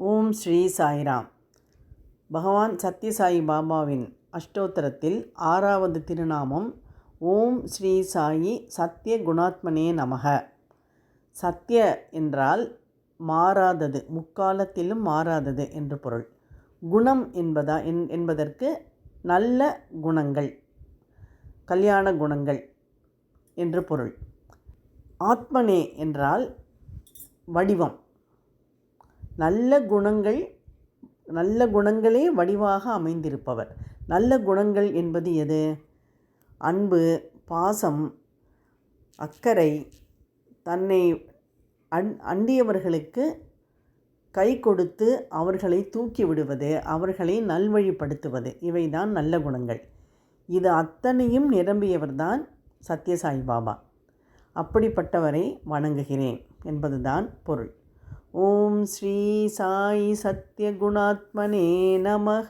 ஓம் ஸ்ரீ சாய்ராம். பகவான் சத்யசாயி பாபாவின் அஷ்டோத்தரத்தில் 6வது திருநாமம் ஓம் ஸ்ரீ சாயி சத்ய குணாத்மனே நமக. சத்ய என்றால் மாறாதது, முக்காலத்திலும் மாறாதது என்று பொருள். குணம் என்பதற்கு நல்ல குணங்கள், கல்யாண குணங்கள் என்று பொருள். ஆத்மனே என்றால் வடிவம். நல்ல குணங்களே வடிவாக அமைந்திருப்பவர். நல்ல குணங்கள் என்பது எது? அன்பு, பாசம், அக்கறை, தன்னை அண்டியவர்களுக்கு கை கொடுத்து அவர்களை தூக்கி விடுவது, அவர்களை நல்வழிப்படுத்துவது, இவைதான் நல்ல குணங்கள். இது அத்தனையும் நிரம்பியவர்தான் சத்யசாயி பாபா. அப்படிப்பட்டவரை வணங்குகிறேன் என்பதுதான் பொருள். ஓம் ஸ்ரீ சாயி சத்ய குணாத்மனே நமக.